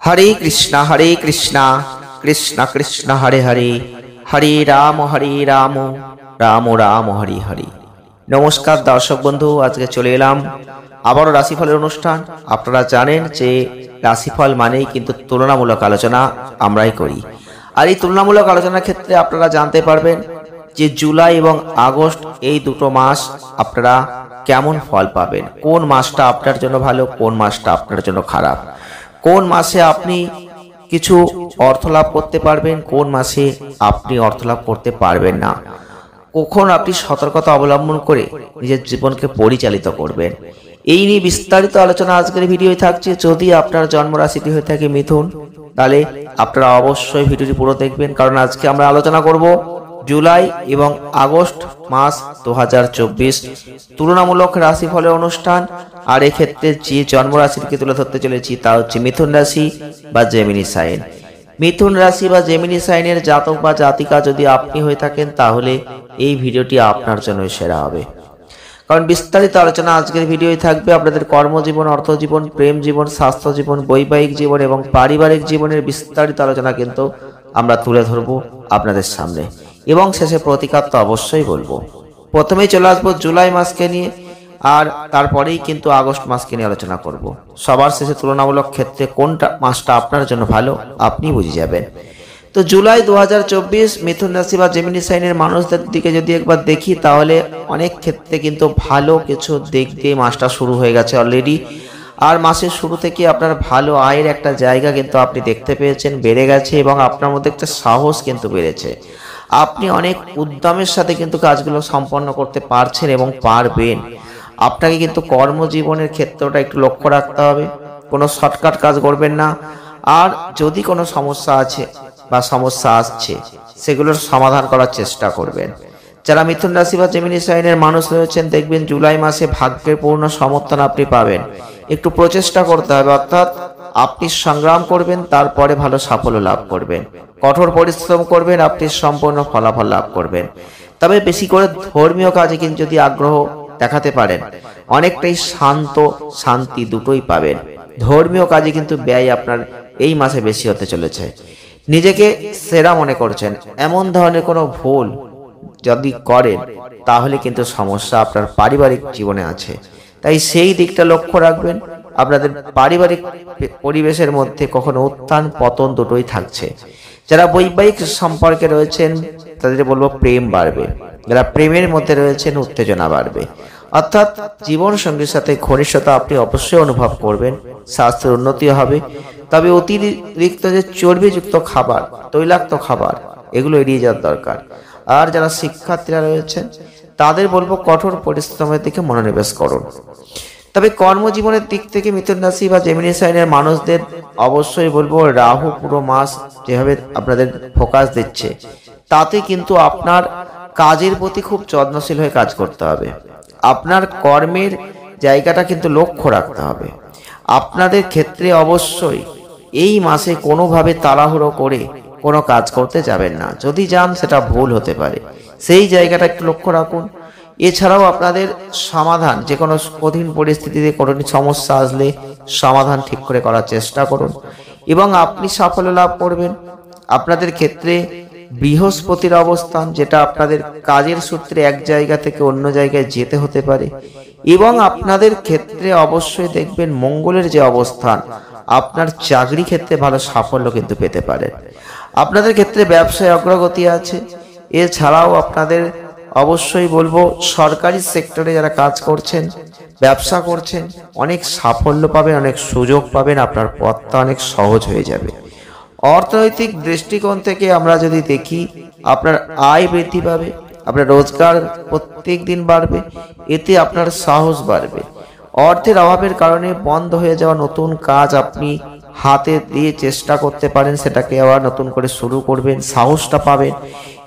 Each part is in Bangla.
हरे कृष्णा कृष्ण कृष्ण हरे हरे हरे राम राम राम हरे हरे। नमस्कार दर्शक बंधु, आज के चले एलाम आबारो राशिफलेर अनुष्ठान। आपनारा जानेन जे राशिफल मानेई किन्तु तुलनामूलक आलोचना आमराई करी। और এই তুলনামূলক আলোচনার ক্ষেত্রে আপনারা জানতে পারবেন যে জুলাই এবং আগস্ট এই দুটো মাস আপনারা কেমন ফল পাবেন, কোন মাসটা আপনার জন্য ভালো, কোন মাসটা আপনার জন্য খারাপ, কোন মাসে আপনি কিছু অর্থ লাভ করতে পারবেন, কোন মাসে আপনি অর্থ লাভ করতে পারবেন না, কখন আপনি সতর্কতা অবলম্বন করে নিজের জীবনকে পরিচালিত করবেন, এই নিয়ে বিস্তারিত আলোচনা আজকের ভিডিওতে থাকছে। যদি আপনার জন্ম রাশিটি হয়ে থাকে মিথুন, তাহলে আপনারা অবশ্যই ভিডিওটি পুরো দেখবেন, কারণ আজকে আমরা আলোচনা করব জুলাই এবং আগস্ট মাস 2024 তুলনামূলক রাশিফলের অনুষ্ঠান। আর এই ক্ষেত্রে যে জন্ম রাশিকে তুলে ধরতে চলেছি তা হচ্ছে মিথুন রাশি বা জেমিনি সাইন। মিথুন রাশি বা জেমিনি সাইনের জাতক বা জাতিকা যদি আপনি হয়ে থাকেন, তাহলে এই ভিডিওটি আপনার জন্য সেরা হবে, কারণ বিস্তারিত আলোচনা আজকের ভিডিওতে থাকবে। আপনাদের কর্মজীবন, অর্থজীবন, প্রেম জীবন, স্বাস্থ্য জীবন, বৈবাহিক জীবন এবং পারিবারিক জীবনের বিস্তারিত আলোচনা কিন্তু আমরা তুলে ধরবো আপনাদের সামনে, এবং শেষে প্রতিকার তো অবশ্যই বলবো। প্রথমেই চলে আসবো জুলাই মাসকে নিয়ে, আর তারপরেই কিন্তু আগস্ট মাসকে নিয়ে আলোচনা করব। সবার শেষে তুলনামূলক ক্ষেত্রে কোনটা মাসটা আপনার জন্য ভালো আপনি বুঝে যাবেন। তো জুলাই 2024 মিথুন রাশি বা জেমিনি সাইনের মানুষদের দিকে যদি একবার দেখি, তাহলে অনেক ক্ষেত্রে কিন্তু ভালো কিছু দিক দিয়ে মাসটা শুরু হয়ে গেছে অলরেডি। আর মাসের শুরু থেকে আপনার ভালো আয়ের একটা জায়গা কিন্তু আপনি দেখতে পেয়েছেন বেড়ে গেছে, এবং আপনার মধ্যে একটা সাহস কিন্তু বেড়েছে। আপনি অনেক উদ্যমের সাথে কিন্তু কাজগুলো সম্পন্ন করতে পারছেন এবং পারবেন। আপনাকে কিন্তু কর্মজীবনের ক্ষেত্রটা একটু লক্ষ্য রাখতে হবে, কোনো শর্টকাট কাজ করবেন না। আর যদি কোনো সমস্যা আছে বা সমস্যা আসছে, সেগুলোর সমাধান করার চেষ্টা করবেন। যারা মিথুন রাশি বা জেমিনি সাইনের মানুষ রয়েছেন, দেখবেন জুলাই মাসে ভাগ্যের পূর্ণ সমর্থন আপনি পাবেন। একটু প্রচেষ্টা করতে হবে, অর্থাৎ আপনি সংগ্রাম করবেন, তারপরে ভালো সাফল্য লাভ করবেন। কঠোর পরিশ্রম করবেন, আপনি সম্পূর্ণ ফলাফল লাভ করবেন। তবে বেশি করে ধর্মীয় কাজে কিন্তু যদি আগ্রহ দেখাতে পারেন, অনেকটাই শান্তি দুটোই পাবেন। ধর্মীয় কাজে কিন্তু ব্যয় আপনার এই মাসে বেশি হতে চলেছে। নিজেকে সেরা মনে করছেন, এমন ধরনের কোনো ভুল যদি করেন, তাহলে কিন্তু সমস্যা আপনার পারিবারিক জীবনে আছে। তাই সেই দিকটা লক্ষ্য রাখবেন। আপনাদের পারিবারিক পরিবেশের মধ্যে কখনো উত্থান পতন দুটোই থাকছে। যারা বৈবাহিক সম্পর্কে রয়েছেন, তাদের বলবো প্রেম বাড়বে। যারা প্রেমের মধ্যে রয়েছেন, উত্তেজনা বাড়বে। অর্থাৎ জীবন সঙ্গীর সাথে ঘনিষ্ঠতা আপনি অবশ্যই অনুভব করবেন। স্বাস্থ্যের উন্নতি হবে, তবে অতিরিক্ত যে চর্বিযুক্ত খাবার, তৈলাক্ত খাবার, এগুলো এড়িয়ে যাওয়ার দরকার। আর যারা শিক্ষার্থীরা রয়েছেন, তাদের বলবো কঠোর পরিশ্রমের দিকে মনোনিবেশ করুন। তবে কর্মজীবনের দিক থেকে মিথুন রাশি বা জেমিনি সাইনের মানুষদের অবশ্যই বলবো, রাহু পুরো মাস যেভাবে আপনাদের ফোকাস দিচ্ছে, তাতে কিন্তু আপনার কাজের প্রতি খুব যত্নশীল হয়ে কাজ করতে হবে। আপনার কর্মের জায়গাটা কিন্তু লক্ষ্য রাখতে হবে। আপনাদের ক্ষেত্রে অবশ্যই এই মাসে কোনোভাবে তাড়াহুড়ো করে কোনো কাজ করতে যাবেন না। যদি যান, সেটা ভুল হতে পারে, সেই জায়গাটা একটু লক্ষ্য রাখুন। এছাড়াও আপনাদের সমাধান, যে কোনো কঠিন পরিস্থিতিতে কোনো সমস্যা আসলে সমাধান ঠিক করে করার চেষ্টা করুন, এবং আপনি সাফল্য লাভ করবেন। আপনাদের ক্ষেত্রে বৃহস্পতির অবস্থান, যেটা আপনাদের কাজের সূত্রে এক জায়গা থেকে অন্য জায়গায় যেতে হতে পারে, এবং আপনাদের ক্ষেত্রে অবশ্যই দেখবেন মঙ্গলের যে অবস্থান, আপনার চাকরি ক্ষেত্রে ভালো সাফল্য কিন্তু পেতে পারেন। আপনাদের ক্ষেত্রে ব্যবসায় অগ্রগতি আছে। এছাড়াও আপনাদের অবশ্যই বলবো, সরকারি সেক্টরে যারা কাজ করছেন, ব্যবসা করছেন, অনেক সাফল্য পাবেন, অনেক সুযোগ পাবেন, আপনার পথটা অনেক সহজ হয়ে যাবে। অর্থনৈতিক দৃষ্টিকোণ থেকে আমরা যদি দেখি, আপনার আয় বৃদ্ধি পাবে, আপনার রোজগার প্রত্যেক দিন বাড়বে, এতে আপনার সাহস বাড়বে। অর্থের অভাবের কারণে বন্ধ হয়ে যাওয়া নতুন কাজ আপনি হাতে দিয়ে চেষ্টা করতে পারেন, সেটাকে আবার নতুন করে শুরু করবেন, সাহসটা পাবেন।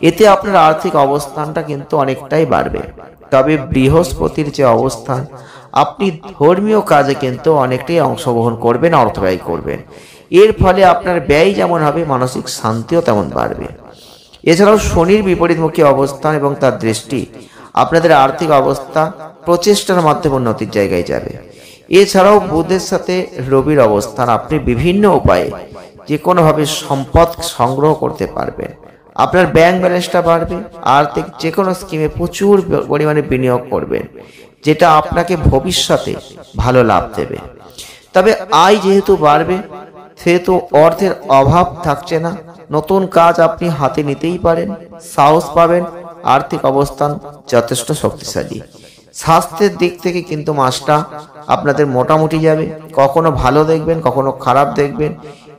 এতে আপনার আর্থিক অবস্থানটা কিন্তু অনেকটাই বাড়বে। তবে বৃহস্পতির যে অবস্থান, আপনি ধর্মীয় কাজে কিন্তু অনেকটাই অংশগ্রহণ করবেন, অর্থ ব্যয় করবেন। এর ফলে আপনার ব্যয় যেমন হবে, মানসিক শান্তিও তেমন বাড়বে। এছাড়াও শনির বিপরীতমুখী অবস্থান এবং তার দৃষ্টি আপনাদের আর্থিক অবস্থা প্রচেষ্টার মাধ্যমে উন্নতির জায়গায় যাবে। এছাড়াও বুধের সাথে রবির অবস্থান, আপনি বিভিন্ন উপায়ে যে কোনোভাবে সম্পদ সংগ্রহ করতে পারবেন। আপনার ব্যাংক ব্যালেন্সটা বাড়বে, আর্থিক যে কোনো স্কিমে প্রচুর পরিমাণে বিনিয়োগ করবেন, যেটা আপনাকে ভবিষ্যতে ভালো লাভ দেবে। তবে আয় যেহেতু বাড়বে, সেহেতু অর্থের অভাব থাকছে না। নতুন কাজ আপনি হাতে নিতেই পারেন, সাহস পাবেন, আর্থিক অবস্থান যথেষ্ট শক্তিশালী। স্বাস্থ্যের দিক থেকে কিন্তু মাসটা আপনাদের মোটামুটি যাবে, কখনো ভালো দেখবেন, কখনো খারাপ দেখবেন।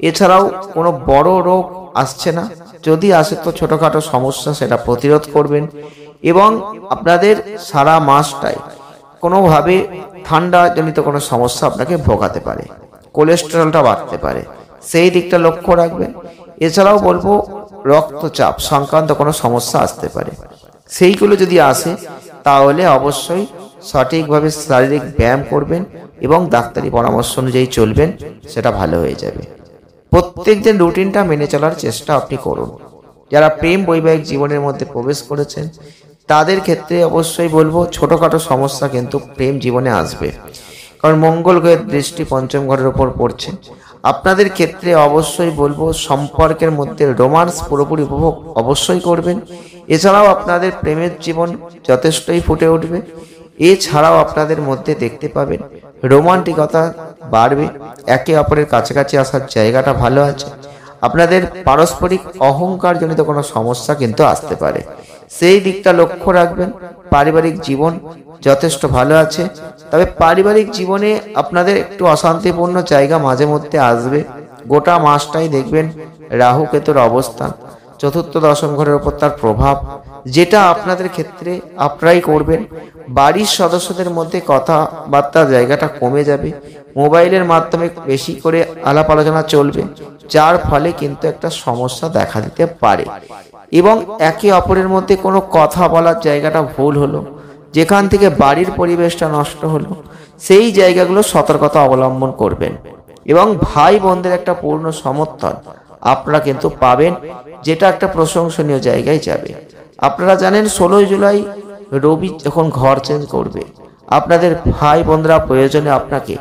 এছাড়াও কোনো বড় রোগ আসছে না, যদি আসে তো ছোটখাটো সমস্যা, সেটা প্রতিরোধ করবেন। এবং আপনাদের সারা মাসটাই কোনোভাবে ঠান্ডা জনিত কোনো সমস্যা আপনাকে ভোগাতে পারে, কোলেস্টেরলটা বাড়তে পারে, সেই দিকটা লক্ষ্য রাখবেন। এছাড়াও বলবো রক্তচাপ সংক্রান্ত কোনো সমস্যা আসতে পারে, সেইগুলো যদি আসে তাহলে অবশ্যই সঠিকভাবে শারীরিক ব্যায়াম করবেন এবং ডাক্তারি পরামর্শ অনুযায়ী চলবেন, সেটা ভালো হয়ে যাবে। প্রত্যেক দিন রুটিনটা মেনে চলার চেষ্টা আপনি করুন। যারা প্রেম বৈবাহিক জীবনের মধ্যে প্রবেশ করেছেন তাদের ক্ষেত্রে অবশ্যই বলবো ছোটখাটো সমস্যা কিন্তু প্রেম জীবনে আসবে, কারণ মঙ্গল গ্রহের দৃষ্টি পঞ্চম ঘরের উপর পড়ছে। আপনাদের ক্ষেত্রে অবশ্যই বলবো সম্পর্কের মধ্যে রোমান্স পুরোপুরি উপভোগ অবশ্যই করবেন। এছাড়াও আপনাদের প্রেমের জীবন যথেষ্টই ফুটে উঠবে। এছাড়াও আপনাদের মধ্যে দেখতে পাবেন রোমান্টিকতা বাড়বে, একে অপরের কাছাকাছি আসার জায়গাটা ভালো আছে। আপনাদের পারস্পরিক অহংকার জনিত কোনো সমস্যা কিন্তু আসতে পারে, সেই দিকটা লক্ষ্য রাখবেন। পারিবারিক জীবন যথেষ্ট ভালো আছে, তবে পারিবারিক জীবনে আপনাদের একটু অশান্তিপূর্ণ জায়গা মাঝে মধ্যে আসবে। গোটা মাসটাই দেখবেন রাহু কেতুর অবস্থান, চতুর্থ দশম ঘরের উপর তার প্রভাব, যেটা আপনাদের ক্ষেত্রে আপনারাই করবেন। বাড়ির সদস্যদের মধ্যে কথাবার্তার জায়গাটা কমে যাবে, মোবাইলের মাধ্যমে বেশি করে আলাপ আলোচনা চলবে, যার ফলে কিন্তু একটা সমস্যা দেখা দিতে পারে। এবং একে অপরের মধ্যে কোনো কথা বলার জায়গাটা ভুল হলো, যেখান থেকে বাড়ির পরিবেশটা নষ্ট হলো, সেই জায়গাগুলো সতর্কতা অবলম্বন করবেন। এবং ভাই বোনদের একটা পূর্ণ সমর্থন আপনারা কিন্তু পাবেন, যেটা একটা প্রশংসনীয় জায়গায় যাবে। আপনারা জানেন 16 জুলাই রবি যখন ঘর চেঞ্জ করবে, আপনাদের ভাই বোনরা প্রয়োজনে আপনাকে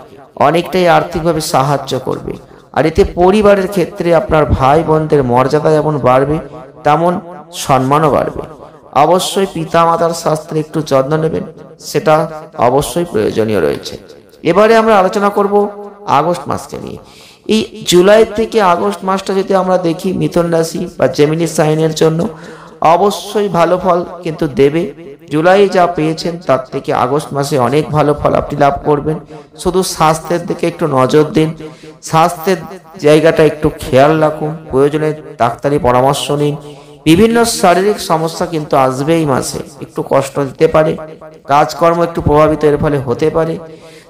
অনেকটাই আর্থিকভাবে সাহায্য করবে। আর এতে পরিবারের ক্ষেত্রে আপনার ভাই বোনদের মর্যাদা যেমন বাড়বে, তেমন সম্মানও বাড়বে। অবশ্যই পিতা মাতার স্বাস্থ্যের একটু যত্ন নেবেন, সেটা অবশ্যই প্রয়োজনীয় রয়েছে। এবারে আমরা আলোচনা করব আগস্ট মাসকে নিয়ে। এই জুলাই থেকে আগস্ট মাসটা যদি আমরা দেখি, মিথুন রাশি বা জেমিনি সাইনের জন্য অবশ্যই ভালো ফল কিন্তু দেবে। জুলাই যা পেয়েছেন তার থেকে আগস্ট মাসে অনেক ভালো ফল আপনি লাভ করবেন। শুধু স্বাস্থ্যের দিকে একটু নজর দিন, স্বাস্থ্যের জায়গাটা একটু খেয়াল রাখুন, প্রয়োজনে ডাক্তারি পরামর্শ নিন। বিভিন্ন শারীরিক সমস্যা কিন্তু আসবে এই মাসে, একটু কষ্ট দিতে পারে, কাজকর্ম একটু প্রভাবিত এর ফলে হতে পারে।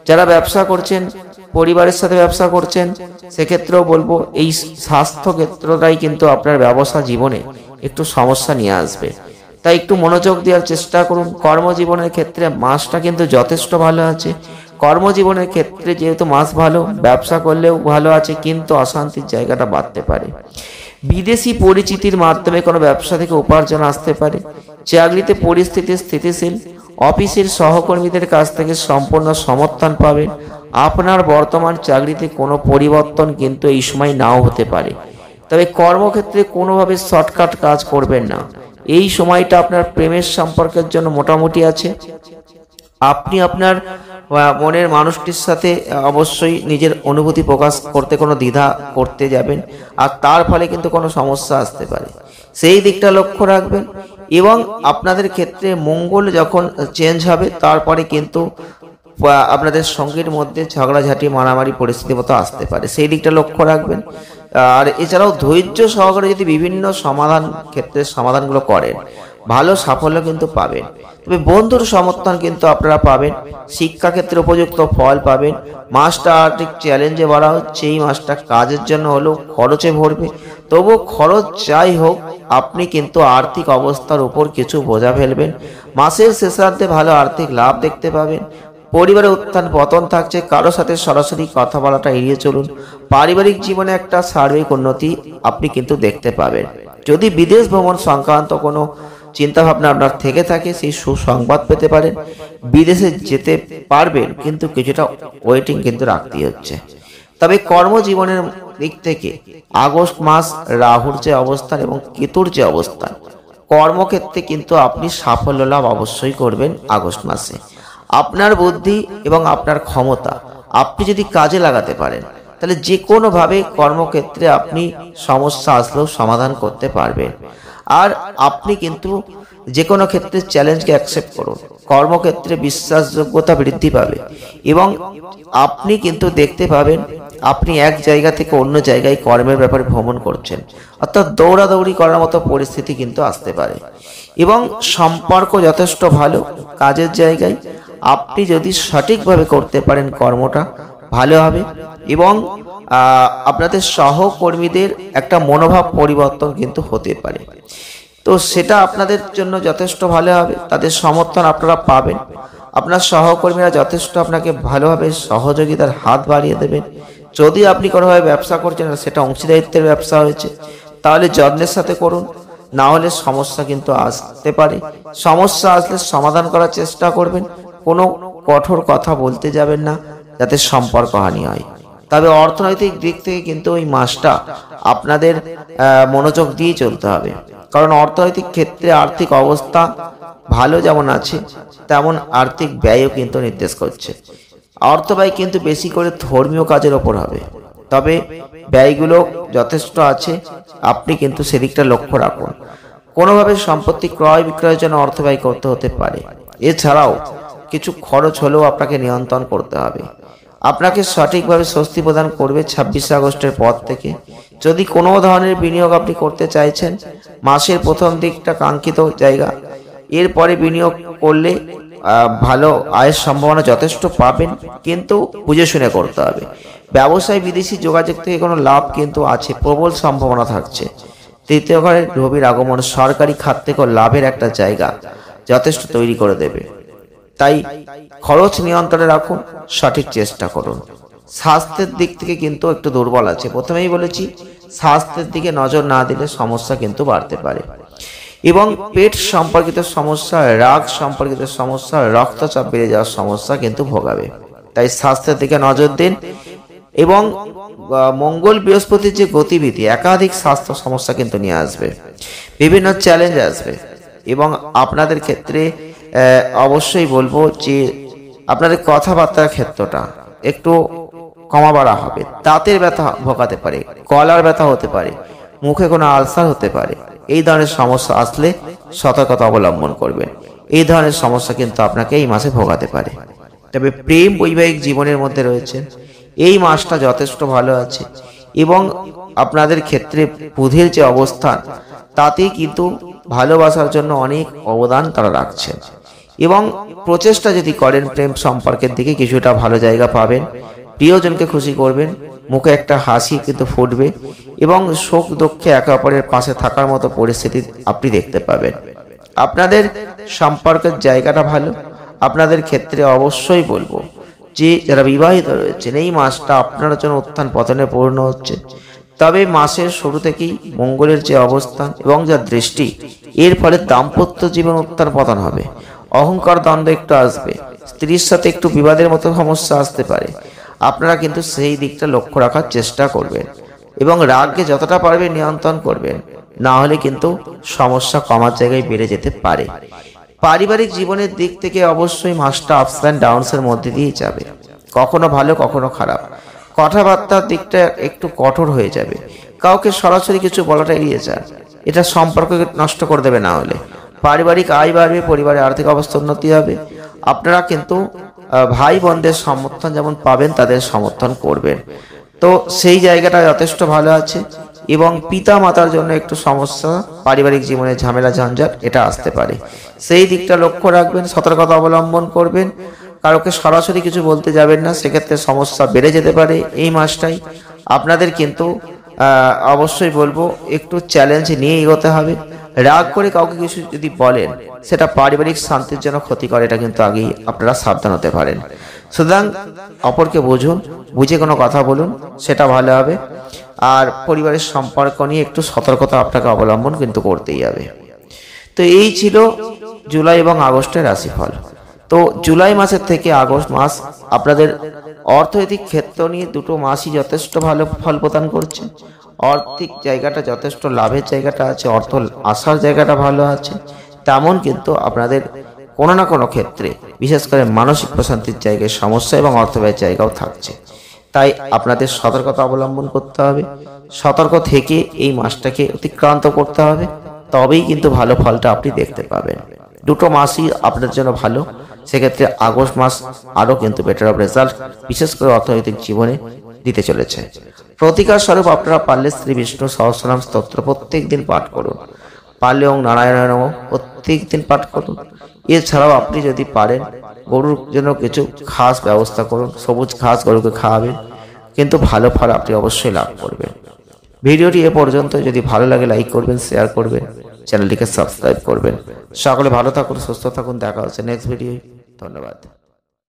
যারা ব্যবসা করছেন, পরিবারের সাথে ব্যবসা করছেন, সেক্ষেত্রেও বলবো এই স্বাস্থ্য ক্ষেত্রটাই কিন্তু আপনার ব্যবসা জীবনে একটু সমস্যা নিয়ে আসবে, তাই একটু মনোযোগ দেওয়ার চেষ্টা করুন। কর্মজীবনের ক্ষেত্রে মাসটা কিন্তু যথেষ্ট ভালো আছে। কর্মজীবনের ক্ষেত্রে যেহেতু মাস ভালো, ব্যবসা করলেও ভালো আছে, কিন্তু অশান্তির জায়গাটা বাড়তে পারে। বিদেশি পরিচিতির মাধ্যমে কোনো ব্যবসা থেকে উপার্জন আসতে পারে। চাকরিতে পরিস্থিতি স্থিতিশীল, অফিসের সহকর্মীদের কাছ থেকে সম্পূর্ণ সমর্থন পাবেন। আপনার বর্তমান চাকরিতে কোনো পরিবর্তন কিন্তু এই সময় নাও হতে পারে, তবে কর্মক্ষেত্রে কোনোভাবে শর্টকাট কাজ করবেন না। এই সময়টা আপনার প্রেমের সম্পর্কের জন্য মোটামুটি আছে। আপনি আপনার মনের মানুষটির সাথে অবশ্যই নিজের অনুভূতি প্রকাশ করতে কোনো দ্বিধা করতে যাবেন, আর তার ফলে কিন্তু কোনো সমস্যা আসতে পারে, সেই দিকটা লক্ষ্য রাখবেন। এবং আপনাদের ক্ষেত্রে মঙ্গল যখন চেঞ্জ হবে, তারপরে কিন্তু আপনাদের সঙ্গীর মধ্যে ঝগড়াঝাটি মারামারি পরিস্থিতি মতো আসতে পারে, সেই দিকটা লক্ষ্য রাখবেন। আর এছাড়াও ধৈর্য সহকারে যদি বিভিন্ন সমাধানগুলো করেন, ভালো সাফল্য কিন্তু পাবেন। তবে বন্ধুর সমর্থন কিন্তু আপনারা পাবেন, শিক্ষাক্ষেত্রে উপযুক্ত ফল পাবেন। মাসটা আর্থিক চ্যালেঞ্জে ভরা হচ্ছে, এই মাসটা কাজের জন্য হলেও খরচে ভরবে, তবু খরচ যাই হোক আপনি কিন্তু আর্থিক অবস্থার উপর কিছু বোঝা ফেলবেন। মাসের শেষার্ধে ভালো আর্থিক লাভ দেখতে পাবেন। পরিবারে উত্থান পতন থাকছে, কারো সাথে সরাসরি কথা বলাটা এড়িয়ে চলুন। পারিবারিক জীবনে একটা সার্বিক উন্নতি আপনি কিন্তু দেখতে পাবেন। যদি বিদেশ ভ্রমণ সংক্রান্ত কোনো চিন্তাভাবনা আপনার থেকে থাকে, সেই সুসংবাদ পেতে পারেন। বিদেশে যেতে পারবেন, কিন্তু কিছুটা ওয়েটিং কিন্তু রাখতে হচ্ছে। তবে কর্মজীবনের দিক থেকে আগস্ট মাস রাহুর যে অবস্থান এবং কেতুর যে অবস্থান, কর্মক্ষেত্রে কিন্তু আপনি সাফল্য লাভ অবশ্যই করবেন আগস্ট মাসে। আপনার বুদ্ধি এবং আপনার ক্ষমতা আপনি যদি কাজে লাগাতে পারেন, তাহলে যে কোনোভাবে কর্মক্ষেত্রে আপনি সমস্যা আসলেও সমাধান করতে পারবেন। আর আপনি কিন্তু যে কোনো ক্ষেত্রে চ্যালেঞ্জকে অ্যাকসেপ্ট করুন, কর্মক্ষেত্রে বিশ্বাসযোগ্যতা বৃদ্ধি পাবে এবং আপনি কিন্তু দেখতে পাবেন আপনি এক জায়গা থেকে অন্য জায়গায় কর্মের ব্যাপারে ভ্রমণ করছেন, অর্থাৎ দৌড়াদৌড়ি করার মতো পরিস্থিতি কিন্তু আসতে পারে। এবং সম্পর্ক যথেষ্ট ভালো কাজের জায়গায়, আপনি যদি সঠিকভাবে করতে পারেন কর্মটা ভালো হবে এবং আপনাদের সহকর্মীদের একটা মনোভাব পরিবর্তন কিন্তু হতে পারে। তো সেটা আপনাদের জন্য যথেষ্ট ভালো হবে, তাদের সমর্থন আপনারা পাবেন। আপনার সহকর্মীরা যথেষ্ট আপনাকে ভালোভাবে সহযোগিতার হাত বাড়িয়ে দেবেন। যদি আপনি কোনোভাবে ব্যবসা করছেন, সেটা অংশীদারিত্বের ব্যবসা হয়েছে, তাহলে যত্নের সাথে করুন, না হলে সমস্যা কিন্তু আসতে পারে। সমস্যা আসলে সমাধান করার চেষ্টা করবেন, কোনো কঠোর কথা বলতে যাবেন না যাতে সম্পর্ক হানি হয়। তবে অর্থনৈতিক দিক থেকে কিন্তু ওই মাসটা আপনাদের মনোযোগ দিয়ে চলতে হবে, কারণ অর্থনৈতিক ক্ষেত্রে আর্থিক অবস্থা ভালো যেমন আছে, তেমন আর্থিক ব্যয়ও কিন্তু নির্দেশ করছে। অর্থ ব্যয় কিন্তু বেশি করে ধর্মীয় কাজের ওপর হবে, তবে ব্যয়গুলো যথেষ্ট আছে, আপনি কিন্তু সেদিকটা লক্ষ্য রাখুন। কোনোভাবে সম্পত্তি ক্রয় বিক্রয়ের জন্য অর্থ ব্যয় করতে হতে পারে। এছাড়াও কিছু খরচ হলেও আপনাকে নিয়ন্ত্রণ করতে হবে। আপনাকে সঠিকভাবে স্বস্তি প্রদান করবে 26 আগস্টের পর থেকে। যদি কোনো ধরনের বিনিয়োগ আপনি করতে চাইছেন, মাসের প্রথম দিকটা কাঙ্ক্ষিত জায়গা, এরপরে বিনিয়োগ করলে ভালো আয়ের সম্ভাবনা যথেষ্ট পাবেন, কিন্তু বুঝে শুনে করতে হবে। ব্যবসায় বিদেশি যোগাযোগ থেকে কোনো লাভ কিন্তু আছে, প্রবল সম্ভাবনা থাকছে। তৃতীয় ঘরে রবির আগমন সরকারি খাত থেকে লাভের একটা জায়গা যথেষ্ট তৈরি করে দেবে। তাই খরচ নিয়ন্ত্রণে রাখুন, সঠিক চেষ্টা করুন। স্বাস্থ্যের দিক থেকে কিন্তু একটু দুর্বল আছে, প্রথমেই বলেছি স্বাস্থ্যের দিকে নজর না দিলে সমস্যা কিন্তু বাড়তে পারে। এবং পেট সম্পর্কিত সমস্যা, রাগ সম্পর্কিত সমস্যা, রক্তচাপ বেড়ে যাওয়ার সমস্যা কিন্তু ভোগাবে। তাই স্বাস্থ্যের দিকে নজর দিন। এবং মঙ্গল বৃহস্পতির যে গতিবিধি একাধিক স্বাস্থ্য সমস্যা কিন্তু নিয়ে আসবে, বিভিন্ন চ্যালেঞ্জ আসবে। এবং আপনাদের ক্ষেত্রে অবশ্যই বলবো যে আপনাদের কথাবার্তার ক্ষেত্রটা একটু কমা বাড়া হবে। দাঁতের ব্যথা ভোগাতে পারে, গলার ব্যথা হতে পারে, মুখে কোনো আলসার হতে পারে। এই ধরনের সমস্যা আসলে সতর্কতা অবলম্বন করবেন। এই ধরনের সমস্যা কিন্তু আপনাকে এই মাসে ভোগাতে পারে। তবে প্রেম বৈবাহিক জীবনের মধ্যে রয়েছে, এই মাসটা যথেষ্ট ভালো আছে এবং আপনাদের ক্ষেত্রে বুধের যে অবস্থান, তাতেই কিন্তু ভালোবাসার জন্য অনেক অবদান তারা রাখছেন। এবং প্রচেষ্টা যদি করেন প্রেম সম্পর্কের দিকে, কিছুটা ভালো জায়গা পাবেন। প্রিয়জনকে খুশি করবেন, মুখে একটা হাসি কিন্তু ফুটবে এবং শোক দুঃখে একে অপরের পাশে থাকার মতো পরিস্থিতি আপনি দেখতে পাবেন। আপনাদের সম্পর্কের জায়গাটা ভালো। আপনাদের ক্ষেত্রে অবশ্যই বলবো যে যারা বিবাহিত রয়েছেন, এই মাসটা আপনার জন্য উত্থান পতনে পূর্ণ হচ্ছে। তবে মাসের শুরু থেকেই মঙ্গলের যে অবস্থান এবং যা দৃষ্টি, এর ফলে দাম্পত্য জীবন উত্থান পতন হবে, অহংকার দ্বন্দ্ব একটু আসবে, স্ত্রীর সাথে একটু বিবাদের মতো সমস্যা আসতে পারে। আপনারা কিন্তু সেই দিকটা লক্ষ্য রাখার চেষ্টা করবেন এবং রাগকে যতটা পারবেন নিয়ন্ত্রণ করবেন, না হলে কিন্তু সমস্যা কমার জায়গায় বেড়ে যেতে পারে। পারিবারিক জীবনের দিক থেকে অবশ্যই মাসটা আপস অ্যান্ড ডাউনস এর মধ্যে দিয়ে যাবে, কখনো ভালো কখনো খারাপ। কথাবার্তার দিকটা একটু কঠোর হয়ে যাবে, কাউকে সরাসরি কিছু বলাটা এড়িয়ে যান, এটা সম্পর্ককে নষ্ট করে দেবে। না হলে পারিবারিক আয় বাড়বে, পরিবারের আর্থিক অবস্থা উন্নতি হবে। আপনারা কিন্তু ভাই বোনদের সমর্থন যেমন পাবেন, তাদের সমর্থন করবেন। তো সেই জায়গাটা যথেষ্ট ভালো আছে। এবং পিতা মাতার জন্য একটু সমস্যা, পারিবারিক জীবনে ঝামেলা ঝঞ্ঝাট এটা আসতে পারে, সেই দিকটা লক্ষ্য রাখবেন, সতর্কতা অবলম্বন করবেন। কারোকে সরাসরি কিছু বলতে যাবেন না, সেক্ষেত্রে সমস্যা বেড়ে যেতে পারে। এই মাসটাই আপনাদের কিন্তু অবশ্যই বলবো একটু চ্যালেঞ্জ নিয়ে এগোতে হবে। রাগ করে কাউকে কিছু যদি বলেন, সেটা পারিবারিক শান্তির জন্য ক্ষতিকর, এটা কিন্তু আগেই আপনারা সাবধান হতে পারেন। সুতরাং অপরকে বুঝুন, বুঝে কোনো কথা বলুন, সেটা ভালো হবে। আর পরিবারের সম্পর্ক নিয়ে একটু সতর্কতা আপনাকে অবলম্বন কিন্তু করতেই হবে। তো এই ছিল জুলাই এবং আগস্টের রাশিফল। তো জুলাই মাসের থেকে আগস্ট মাস আপনাদের অর্থনৈতিক ক্ষেত্র নিয়ে দুটো মাসই যথেষ্ট ভালো ফল প্রদান করছে। আর্থিক জায়গাটা যথেষ্ট লাভের জায়গাটা আছে, অর্থ আসার জায়গাটা ভালো আছে। তেমন কিন্তু আপনাদের কোনো না কোনো ক্ষেত্রে বিশেষ করে মানসিক প্রশান্তির জায়গায় সমস্যা এবং অর্থব্যয়ের জায়গাও থাকছে। তাই আপনাদের সতর্কতা অবলম্বন করতে হবে, সতর্ক থেকে এই মাসটাকে অতিক্রান্ত করতে হবে, তবেই কিন্তু ভালো ফলটা আপনি দেখতে পাবেন। দুটো মাসই আপনার জন্য ভালো, সেক্ষেত্রে আগস্ট মাস আরও কিন্তু বেটার অফ রেজাল্ট বিশেষ করে অর্থনৈতিক জীবনে দিতে চলেছে। প্রতিকার স্বরূপ আপনারা পারলে শ্রী বিষ্ণু সহস্রনাম স্তোত্র প্রত্যেক দিন পাঠ করুন, পারলে ওং নারায়ণ নম প্রত্যেক দিন পাঠ করুন। এছাড়াও আপনি যদি পারেন গরুর জন্য কিছু ঘাস ব্যবস্থা করুন, সবুজ ঘাস গরুকে খাওয়াবেন, কিন্তু ভালো ফল আপনি অবশ্যই লাভ করবেন। ভিডিওটি এ পর্যন্ত, যদি ভালো লাগে লাইক করবেন, শেয়ার করবেন, চ্যানেলটিকে সাবস্ক্রাইব করবেন। সকলে ভালো থাকুন, সুস্থ থাকুন, দেখা হচ্ছে নেক্সট ভিডিও। ধন্যবাদ।